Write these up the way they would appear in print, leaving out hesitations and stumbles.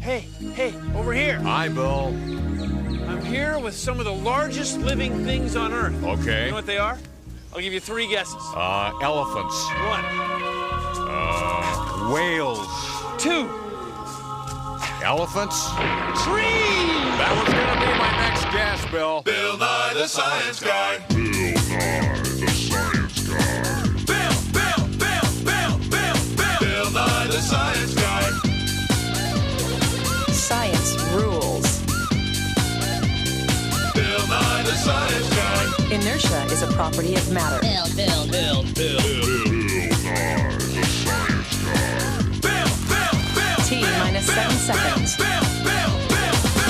Hey, over here. Hi, Bill. I'm here with some of the largest living things on Earth. Okay. You know what they are? I'll give you 3 guesses. Elephants. 1. Whales. 2. Elephants? Trees! That was gonna be my next guess, Bill. Bill Nye the Science Guy. Bill Nye the Science Guy. Bill Nye the Science Guy. Science rules. Bill Nye the Science Guy. Inertia is a property of matter. Bill Nye the Science Guy. T minus 7 seconds.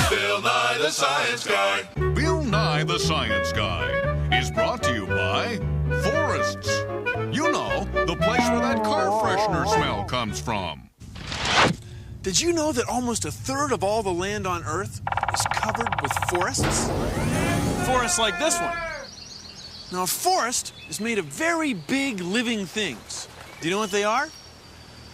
Bill Nye the Science Guy. Bill Nye the Science Guy is brought to you by Forests. You know, the place where that car freshener smell comes from. Did you know that almost 1/3 of all the land on Earth is covered with forests? Forests like this one. Now, a forest is made of very big living things. Do you know what they are?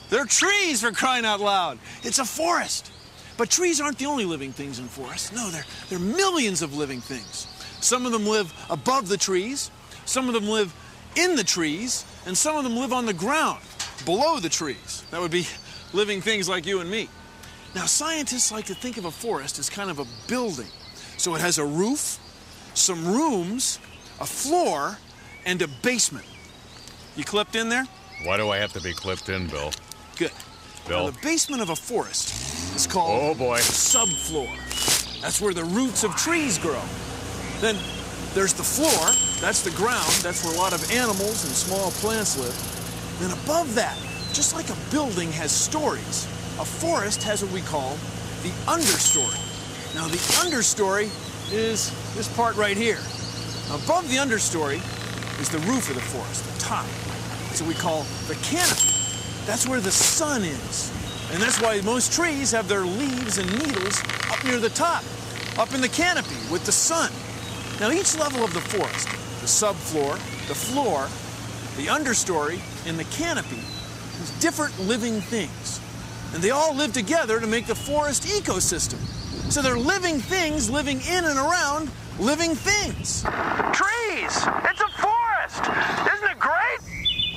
They're trees, for crying out loud. It's a forest. But trees aren't the only living things in forests. No, there are millions of living things. Some of them live above the trees, some of them live in the trees, and some of them live on the ground, below the trees. That would be living things like you and me. Now, scientists like to think of a forest as kind of a building. So it has a roof, some rooms, a floor, and a basement. You clipped in there? Why do I have to be clipped in, Bill? Good. Bill? Now, the basement of a forest is called Oh, boy. subfloor. That's where the roots of trees grow. Then there's the floor. That's the ground. That's where a lot of animals and small plants live. Then above that, just like a building has stories, a forest has what we call the understory. Now, the understory is this part right here. Above the understory is the roof of the forest, the top. That's what we call the canopy. That's where the sun is. And that's why most trees have their leaves and needles up near the top, up in the canopy with the sun. Now, each level of the forest, the subfloor, the floor, the understory, and the canopy, is different living things. And they all live together to make the forest ecosystem. So they're living things living in and around living things. Trees! It's a forest! Isn't it great?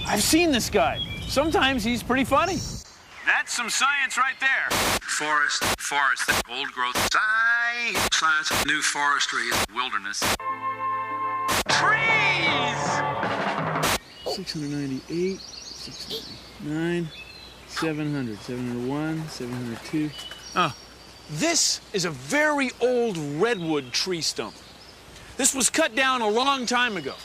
I've seen this guy. Sometimes he's pretty funny. That's some science right there. Forest, old growth, science, new forestry, wilderness. Trees! 698, 699, 700, 701, 702. This is a very old redwood tree stump. This was cut down a long time ago.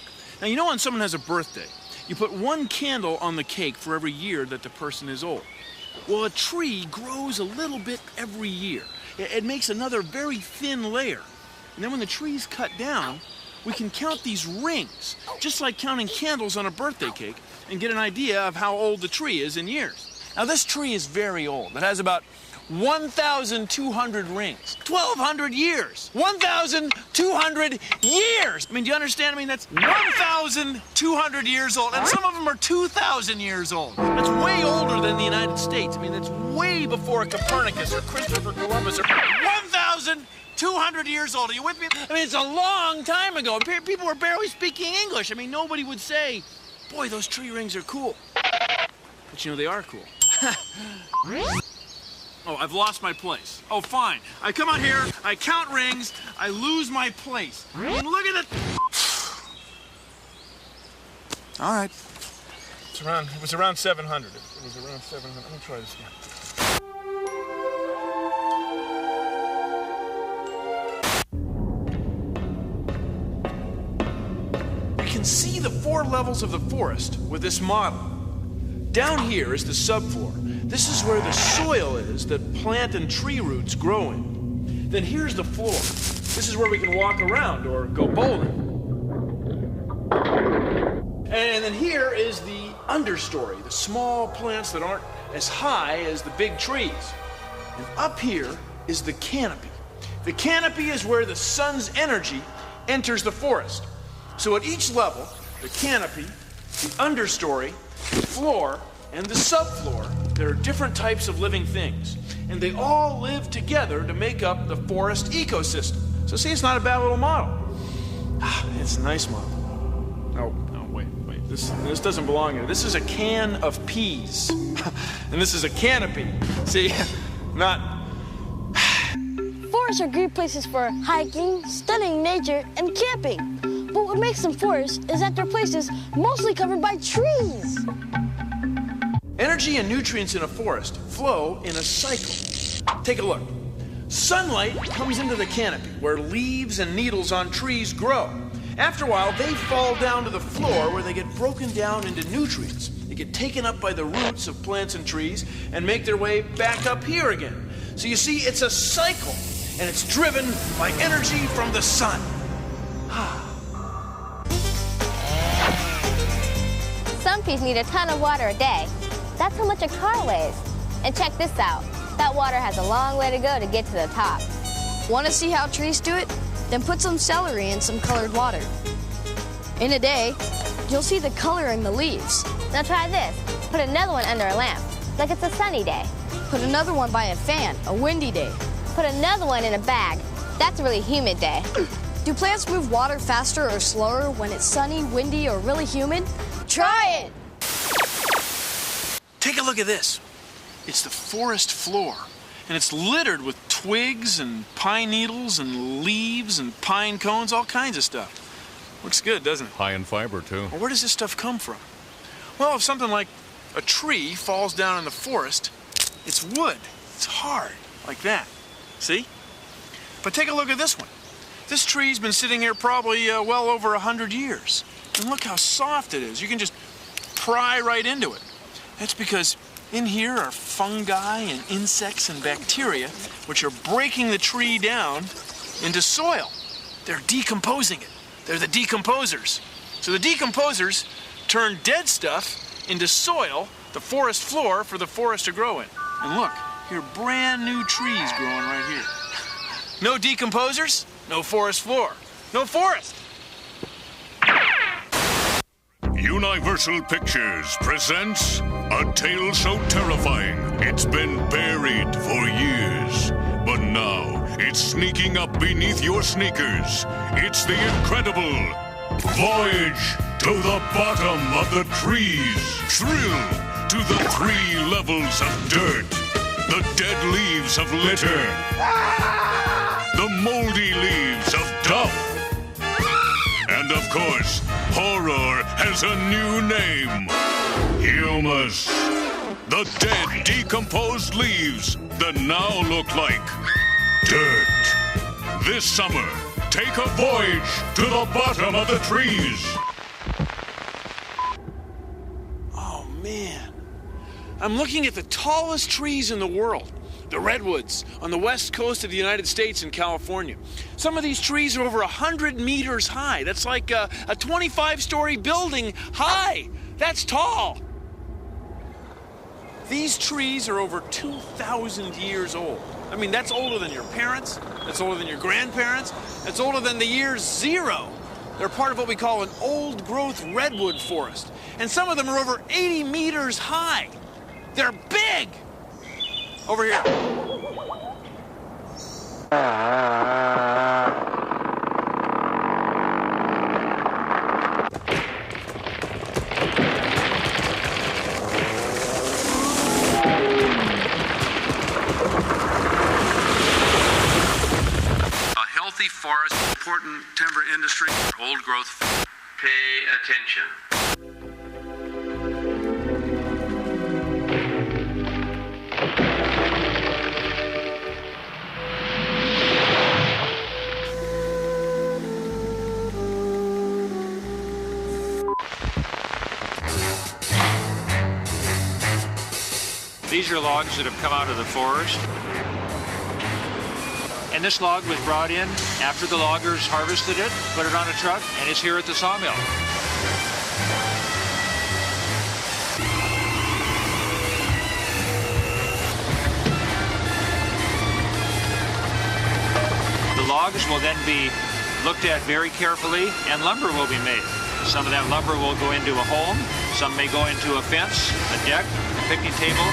Now, you know when someone has a birthday, you put 1 candle on the cake for every year that the person is old. Well, a tree grows a little bit every year. It makes another very thin layer. And then when the tree's cut down, we can count these rings, just like counting candles on a birthday cake, and get an idea of how old the tree is in years. Now, this tree is very old. It has about 1,200 rings. 1,200 years. 1,200 years. I mean, do you understand? I mean, that's 1,200 years old. And some of them are 2,000 years old. That's way older than the United States. I mean, that's way before Copernicus or Christopher Columbus or 1,200 years old. Are you with me? I mean, it's a long time ago. People were barely speaking English. I mean, nobody would say, boy, those tree rings are cool. But you know, they are cool. Oh, I've lost my place. Oh, fine. I come out here, I count rings, I lose my place. I mean, look at it. All right. It was around 700. It was around 700. Let me try this again. You can see the 4 levels of the forest with this model. Down here is the subfloor. This is where the soil is that plant and tree roots grow in. Then here's the floor. This is where we can walk around or go bowling. And then here is the understory, the small plants that aren't as high as the big trees. And up here is the canopy. The canopy is where the sun's energy enters the forest. So at each level, the canopy, the understory, the floor, and the subfloor there are different types of living things, and they all live together to make up the forest ecosystem. So see, it's not a bad little model. It's a nice model. Oh, no, wait. This doesn't belong here. This is a can of peas. And this is a canopy. See, not... Forests are great places for hiking, studying nature, and camping. But what makes them forests is that they're places mostly covered by trees. Energy and nutrients in a forest flow in a cycle. Take a look. Sunlight comes into the canopy where leaves and needles on trees grow. After a while, they fall down to the floor where they get broken down into nutrients. They get taken up by the roots of plants and trees and make their way back up here again. So you see, it's a cycle, and it's driven by energy from the sun. Some trees need a ton of water a day. That's how much a car weighs. And check this out. That water has a long way to go to get to the top. Want to see how trees do it? Then put some celery in some colored water. In a day, you'll see the color in the leaves. Now try this. Put another one under a lamp, like it's a sunny day. Put another one by a fan, a windy day. Put another one in a bag. That's a really humid day. Do plants move water faster or slower when it's sunny, windy, or really humid? Try it! Take a look at this. It's the forest floor, and it's littered with twigs and pine needles and leaves and pine cones, all kinds of stuff. Looks good, doesn't it? High in fiber, too. Well, where does this stuff come from? Well, if something like a tree falls down in the forest, it's wood. It's hard, like that. See? But take a look at this one. This tree's been sitting here probably well over 100 years. And look how soft it is. You can just pry right into it. That's because in here are fungi and insects and bacteria which are breaking the tree down into soil. They're decomposing it. They're the decomposers. So the decomposers turn dead stuff into soil, the forest floor for the forest to grow in. And look, here are brand new trees growing right here. No decomposers, no forest floor. No forest. Universal Pictures presents a tale so terrifying it's been buried for years. But now it's sneaking up beneath your sneakers. It's the incredible Voyage to the Bottom of the Trees. Thrill to the 3 levels of dirt. The dead leaves of litter. The moldy leaves of duff. And of course, horror has a new name. Humus. The dead, decomposed leaves that now look like dirt. This summer, take a voyage to the bottom of the trees. Oh, man. I'm looking at the tallest trees in the world. The redwoods on the west coast of the United States and California. Some of these trees are over 100 meters high. That's like a 25-story building high. That's tall. These trees are over 2,000 years old. I mean, that's older than your parents. That's older than your grandparents. That's older than the year 0. They're part of what we call an old-growth redwood forest. And some of them are over 80 meters high. They're big. Over here. A healthy forest, important timber industry, old growth. Pay attention. These are logs that have come out of the forest. And this log was brought in after the loggers harvested it, put it on a truck, and it's here at the sawmill. The logs will then be looked at very carefully, and lumber will be made. Some of that lumber will go into a home, some may go into a fence, a deck, a picnic table,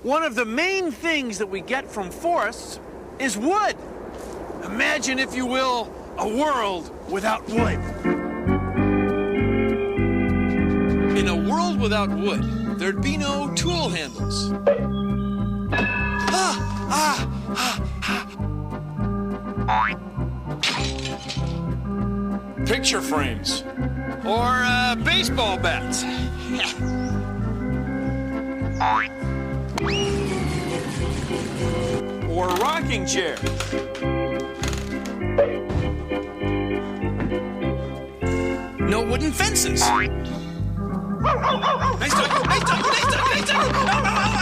one of the main things that we get from forests is wood. Imagine, if you will, a world without wood. In a world without wood, there'd be no tool handles. Picture frames. Or baseball bats. Or rocking chairs. No wooden fences. Nice dog, nice dog, nice dog, nice dog! Ow, ow, ow,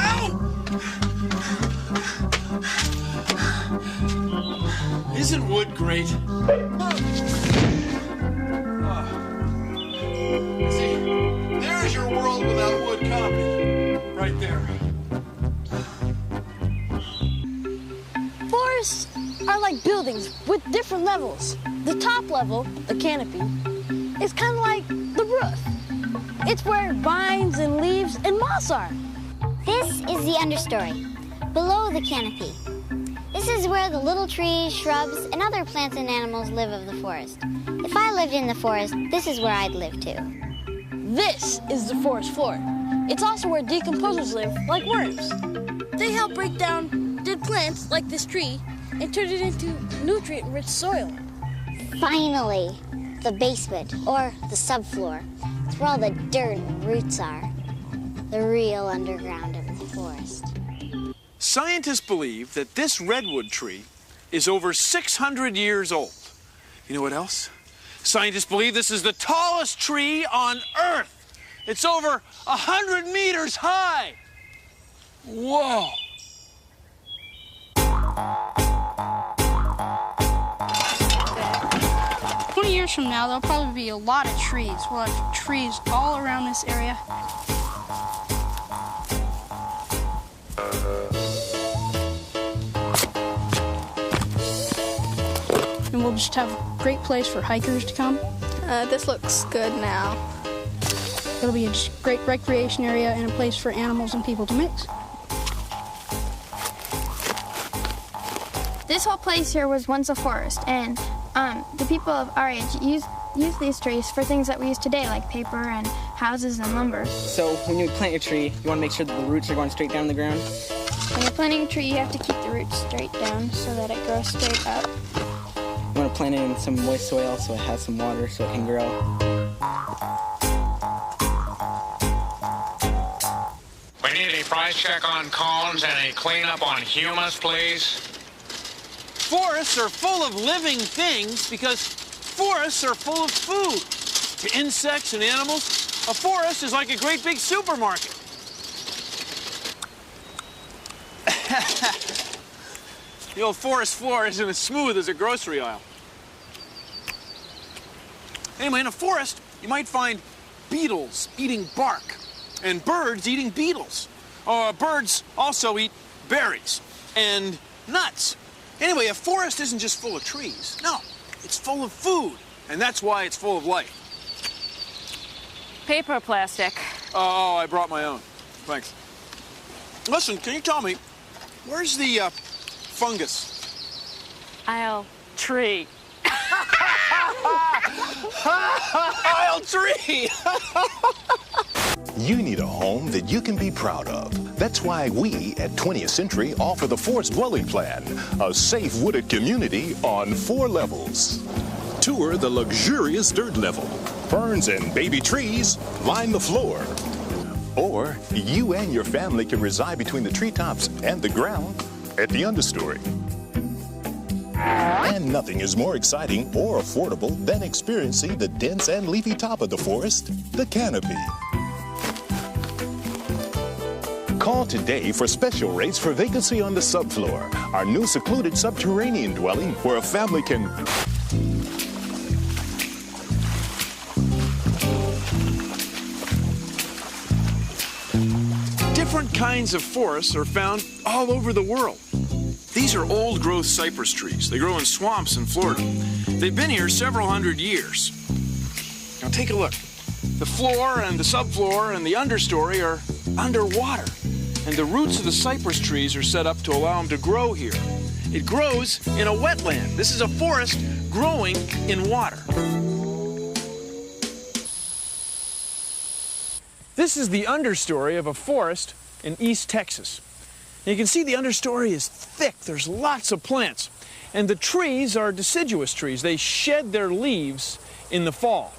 ow! Isn't wood great? See, there's your world without wood copy. Right there. Forests are like buildings with different levels. The top level, the canopy, is kind of like the roof. It's where vines and leaves and moss are. This is the understory, below the canopy. This is where the little trees, shrubs, and other plants and animals live of the forest. If I lived in the forest, this is where I'd live too. This is the forest floor. It's also where decomposers live, like worms. They help break down dead plants, like this tree, and turn it into nutrient-rich soil. Finally, the basement, or the subfloor. It's where all the dirt and roots are. The real underground of the forest. Scientists believe that this redwood tree is over 600 years old. You know what else? Scientists believe this is the tallest tree on Earth. It's over 100 meters high. Whoa. 20 years from now, there'll probably be a lot of trees. We'll have trees all around this area. And we'll just have a great place for hikers to come. This looks good now. It'll be a just great recreation area and a place for animals and people to mix. This whole place here was once a forest, and the people of our age use these trees for things that we use today, like paper and houses and lumber. So when you plant your tree, you want to make sure that the roots are going straight down the ground? When you're planting a tree, you have to keep the roots straight down so that it grows straight up. You want to plant it in some moist soil so it has some water so it can grow. We need a price check on cones and a cleanup on humus, please. Forests are full of living things because forests are full of food. To insects and animals, a forest is like a great big supermarket. The old forest floor isn't as smooth as a grocery aisle. Anyway, in a forest, you might find beetles eating bark and birds eating beetles. Birds also eat berries and nuts. Anyway, a forest isn't just full of trees. No, it's full of food, and that's why it's full of life. Paper or plastic? Oh, I brought my own. Thanks. Listen, can you tell me, where's the fungus? Aisle tree. Aisle tree! You need a home that you can be proud of. That's why we at 20th Century offer the Forest Dwelling Plan, a safe wooded community on 4 levels. Tour the luxurious dirt level. Ferns and baby trees line the floor. Or you and your family can reside between the treetops and the ground at the understory. And nothing is more exciting or affordable than experiencing the dense and leafy top of the forest, the canopy. Call today for special rates for vacancy on the subfloor, our new secluded subterranean dwelling where a family can... Different kinds of forests are found all over the world. These are old-growth cypress trees. They grow in swamps in Florida. They've been here several hundred years. Now take a look. The floor and the subfloor and the understory are underwater. and the roots of the cypress trees are set up to allow them to grow here. It grows in a wetland. This is a forest growing in water. This is the understory of a forest in East Texas. And you can see the understory is thick. There's lots of plants. And the trees are deciduous trees. They shed their leaves in the fall.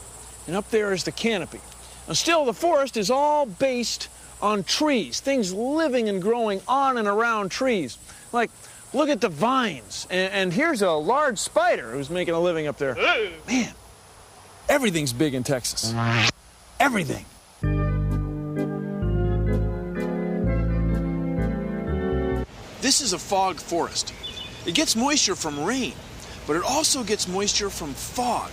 And up there is the canopy. Now still, the forest is all based on trees, things living and growing on and around trees. Like, look at the vines. And here's a large spider who's making a living up there. Man, everything's big in Texas. Everything. This is a fog forest. It gets moisture from rain, but it also gets moisture from fog.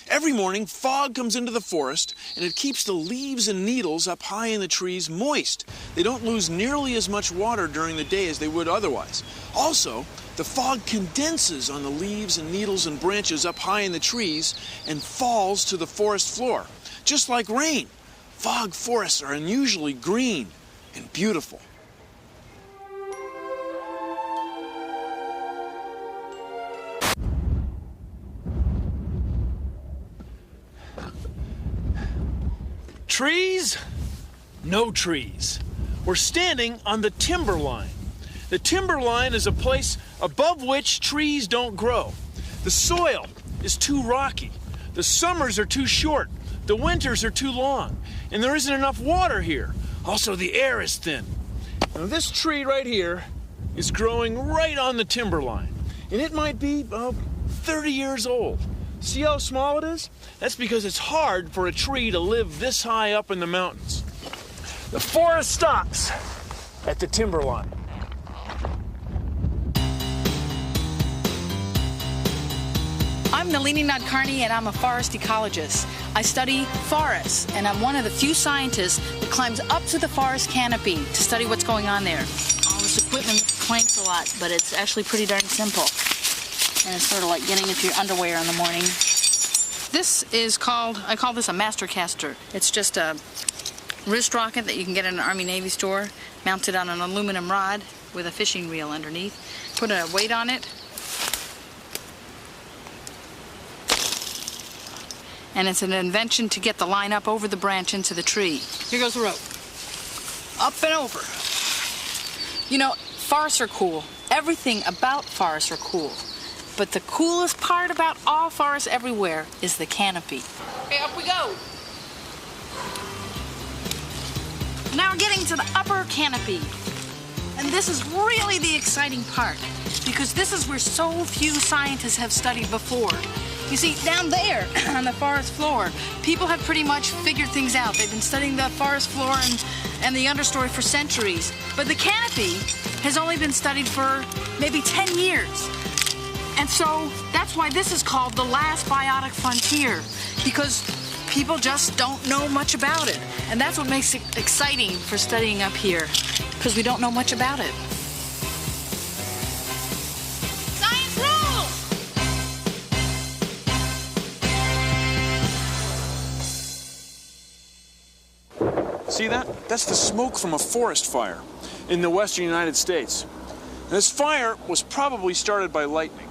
Every morning, fog comes into the forest, and it keeps the leaves and needles up high in the trees moist. They don't lose nearly as much water during the day as they would otherwise. Also, the fog condenses on the leaves and needles and branches up high in the trees and falls to the forest floor. Just like rain, fog forests are unusually green and beautiful. Trees? No trees. We're standing on the timberline. The timberline is a place above which trees don't grow. The soil is too rocky. The summers are too short. The winters are too long. And there isn't enough water here. Also, the air is thin. Now, this tree right here is growing right on the timberline. And it might be 30 years old. See how small it is? That's because it's hard for a tree to live this high up in the mountains. The forest stops at the timberline. I'm Nalini Nadkarni, and I'm a forest ecologist. I study forests, and I'm one of the few scientists that climbs up to the forest canopy to study what's going on there. All this equipment clanks a lot, but it's actually pretty darn simple. And it's sort of like getting into your underwear in the morning. This is I call this a master caster. It's just a wrist rocket that you can get in an Army Navy store, mounted on an aluminum rod with a fishing reel underneath. Put a weight on it. And it's an invention to get the line up over the branch into the tree. Here goes the rope. Up and over. You know, forests are cool. Everything about forests are cool. But the coolest part about all forests everywhere is the canopy. Okay, up we go. Now we're getting to the upper canopy. And this is really the exciting part, because this is where so few scientists have studied before. You see, down there on the forest floor, people have pretty much figured things out. They've been studying the forest floor and the understory for centuries. But the canopy has only been studied for maybe 10 years. And so that's why this is called the last biotic frontier, because people just don't know much about it. And that's what makes it exciting for studying up here, because we don't know much about it. Science rules! See that? That's the smoke from a forest fire in the western United States. And this fire was probably started by lightning.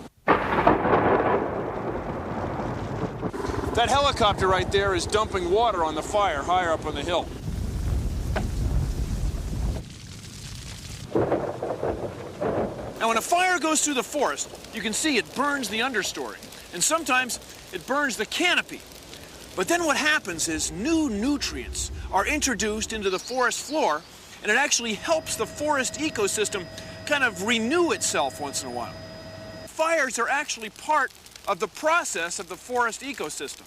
That helicopter right there is dumping water on the fire higher up on the hill. Now, when a fire goes through the forest, you can see it burns the understory, and sometimes it burns the canopy. But then what happens is new nutrients are introduced into the forest floor, and it actually helps the forest ecosystem kind of renew itself once in a while. Fires are actually part of the process of the forest ecosystem.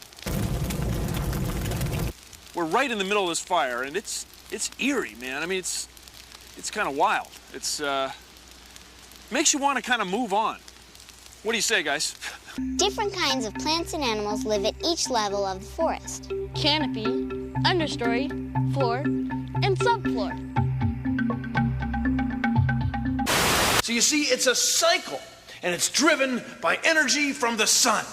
We're right in the middle of this fire, and it's eerie, man. I mean, it's kind of wild. It's makes you want to kind of move on. What do you say, guys? Different kinds of plants and animals live at each level of the forest. Canopy, understory, floor, and subfloor. So you see, it's a cycle, and it's driven by energy from the sun.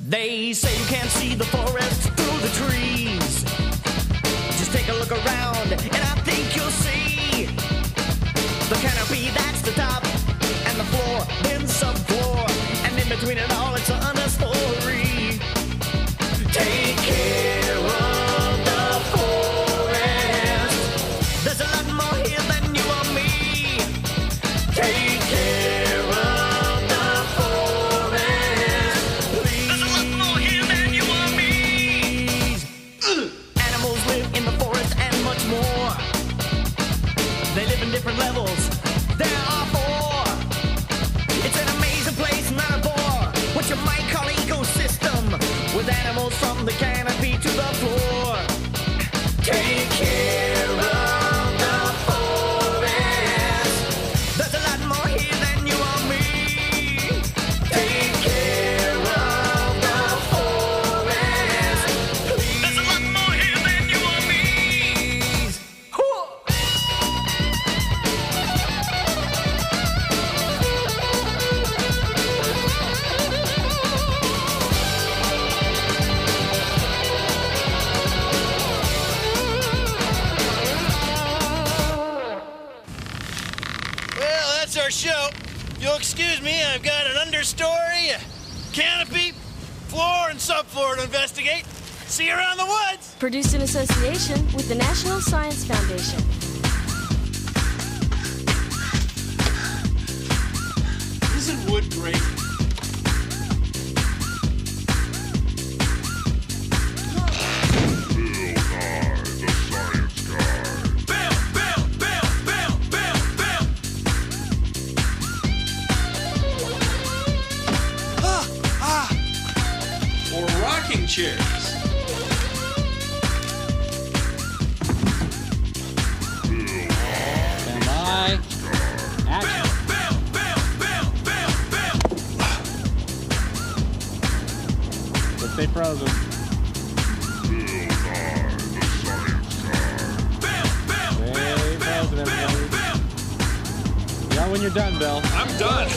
They say you can't see the forest through the trees. Just take a look around and I think you'll see the canopy, that's the top, and the floor, then subfloor, and in between it all it's an understory. Take care of the forest. There's a lot more here than you or me. Take care of the forest. Please. There's a lot more here than you or me. Animals live in the forest and much more. They live in different levels. There are 4. It's an amazing place, not a bore. What you might call ecosystem, with animals from the canopy to the floor. Take care of the forest. There's a lot more here than you or me. Take care of the forest. Please. There's a lot more here than you or me. Well, that's our show. You'll excuse me, I've got an understory, a canopy, floor, and subfloor to investigate. See you around the woods. Produced in association with the National Science Foundation. Isn't wood great? Or rocking chairs. Stand by. Action. But stay frozen. Stay frozen, everybody. Yeah, when you're done, Bill. I'm done.